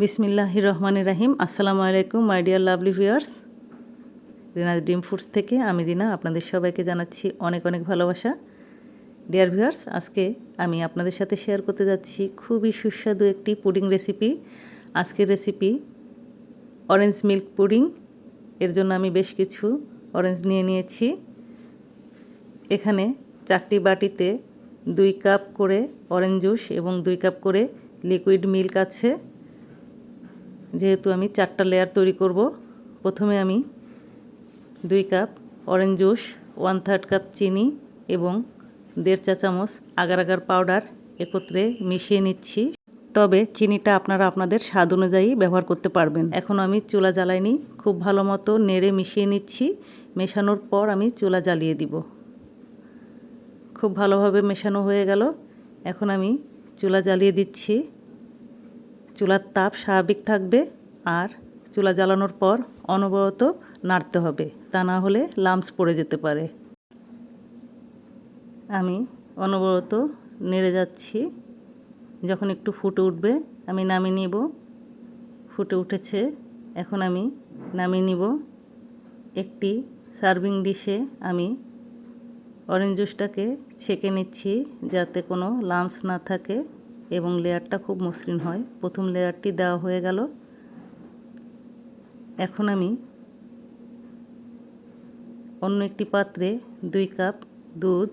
বিসমিল্লাহির রহমানির রহিম। আসসালামু আলাইকুম my dear lovely viewers. Rina's dream foods থেকে আমি রিনা আপনাদের সবাইকে জানাচ্ছি অনেক অনেক ভালোবাসা। ডিয়ার ভিউয়ার্স, আজকে আমি আপনাদের সাথে শেয়ার করতে যাচ্ছি খুবই সুস্বাদু একটি পুডিং রেসিপি। আজকের রেসিপি অরেঞ্জ মিল্ক পুডিং। এর জন্য আমি বেশ কিছু অরেঞ্জ নিয়ে নিয়েছি। এখানে 4টি বাটিতে 2 কাপ করে অরেঞ্জ জুস এবং 2 কাপ করে লিকুইড মিল্ক আছে। যেহেতু আমি 4টা লেয়ার তৈরি করব, প্রথমে আমি 2 কাপ অরেঞ্জ জুস, 1/3 কাপ চিনি এবং 1.5 চা চামচ আগার পাউডার একত্রে মিশিয়ে নিচ্ছি। তবে চিনিটা আপনারা আপনাদের স্বাদ অনুযায়ী ব্যবহার করতে পারবেন। এখন আমি চুলা জ্বালাইনি, খুব ভালো মতো নেড়ে মিশিয়ে নিচ্ছি। মেশানোর পর আমি চুলা জ্বালিয়ে দিব। খুব ভালোভাবে মেশানো হয়ে গেল। এখন আমি চুলা জ্বালিয়ে দিচ্ছি। চুলার তাপ স্বাভাবিক থাকবে আর চুলা জ্বালানোর পর অনবরত নাড়তে হবে, তা না হলে লাম্পস পড়ে যেতে পারে। আমি অনবরত নেড়ে যাচ্ছি। যখন একটু ফুটে উঠবে আমি নামিয়ে নিব। ফুটে উঠেছে, এখন আমি নামিয়ে নিব। একটি সার্ভিং ডিশে আমি অরেঞ্জ জুসটাকে ছেঁকে নিচ্ছি যাতে কোনো লাম্পস না থাকে এবং লেয়ারটা খুব মসৃণ হয়। প্রথম লেয়ারটি দেওয়া হয়ে গেল। এখন আমি অন্য একটি পাত্রে 2 কাপ দুধ,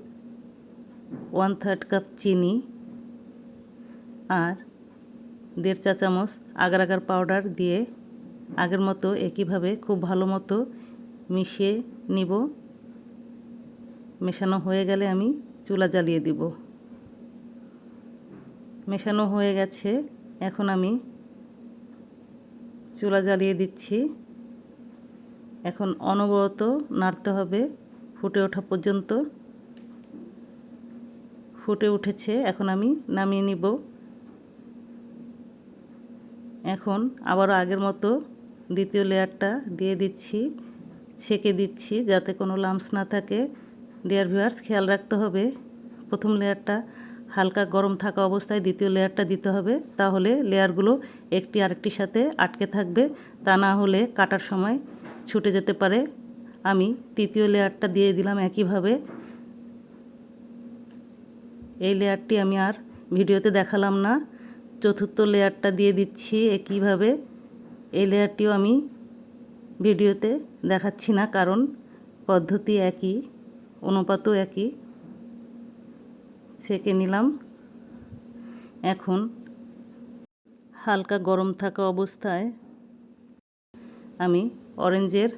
1/3 কাপ চিনি আর 1.5 চা চামচ আগার পাউডার দিয়ে আগের মতো একইভাবে খুব ভালো মতো মিশিয়ে নিব। মেশানো হয়ে গেলে আমি চুলা জ্বালিয়ে দিব। মেশানো হয়ে গেছে, এখন আমি চুলা জ্বালিয়ে দিচ্ছি। এখন অনবরত নাড়তে হবে ফুটে ওঠা পর্যন্ত। ফুটে উঠেছে, এখন আমি নামিয়ে নিব। এখন আবারও আগের মতো দ্বিতীয় লেয়ারটা দিয়ে দিচ্ছি, ছেঁকে দিচ্ছি যাতে কোনো লাম্পস না থাকে। ডিয়ার ভিউয়ার্স, খেয়াল রাখতে হবে প্রথম লেয়ারটা হালকা গরম থাকা অবস্থায় দ্বিতীয় লেয়ারটা দিতে হবে, তাহলে লেয়ারগুলো একটি আরেকটির সাথে আটকে থাকবে, তা না হলে কাটার সময় ছুটে যেতে পারে। আমি তৃতীয় লেয়ারটা দিয়ে দিলাম একইভাবে। এই লেয়ারটি আমি আর ভিডিওতে দেখালাম না। চতুর্থ লেয়ারটা দিয়ে দিচ্ছি একইভাবে। এই লেয়ারটিও আমি ভিডিওতে দেখাচ্ছি না, কারণ পদ্ধতি একই, অনুপাতও একই। ছেঁকে নিলাম। এখন হালকা গরম থাকা অবস্থায় আমি অরেঞ্জের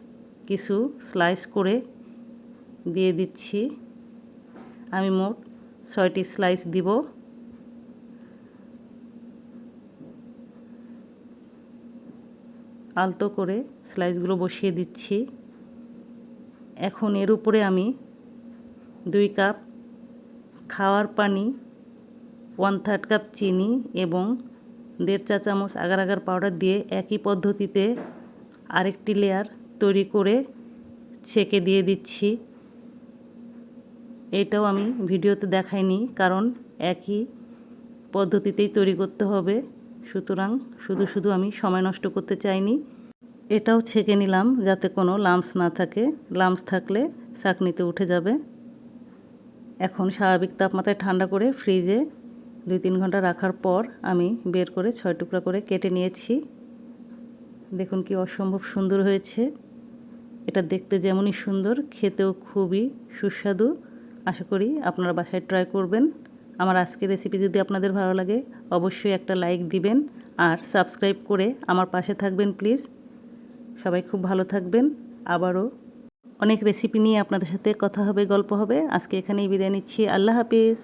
কিছু স্লাইস করে দিয়ে দিচ্ছি। আমি মোট 6টি স্লাইস দিব। আলতো করে স্লাইসগুলো বসিয়ে দিচ্ছি। এখন এর উপরে আমি 2 কাপ খাওয়ার পানি, 1/3 কাপ চিনি এবং 1.5 চা চামচ আগার পাউডার দিয়ে একই পদ্ধতিতে আরেকটি লেয়ার তৈরি করে ছেঁকে দিয়ে দিচ্ছি। এটাও আমি ভিডিওতে দেখাইনি, কারণ একই পদ্ধতিতেই তৈরি করতে হবে, সুতরাং শুধু আমি সময় নষ্ট করতে চাইনি। এটাও ছেঁকে নিলাম যাতে কোনো লাম্পস না থাকে। লাম্পস থাকলে ছাঁকনিতে উঠে যাবে। এখন স্বাভাবিক তাপমাত্রায় ঠান্ডা করে ফ্রিজে 2-3 ঘন্টা রাখার পর আমি বের করে 6 টুকরা করে কেটে নিয়েছি। দেখুন কি অসম্ভব সুন্দর হয়েছে। এটা দেখতে যেমনই সুন্দর, খেতেও খুবই সুস্বাদু। আশা করি আপনারা বাসায় ট্রাই করবেন। আমার আজকের রেসিপি যদি আপনাদের ভালো লাগে অবশ্যই একটা লাইক দিবেন আর সাবস্ক্রাইব করে আমার পাশে থাকবেন প্লিজ। সবাই খুব ভালো থাকবেন। আবারও অনেক রেসিপি নিয়ে আপনাদের সাথে কথা হবে, গল্প হবে। আজকে এখানেই বিদায় নিচ্ছি। আল্লাহ হাফিজ।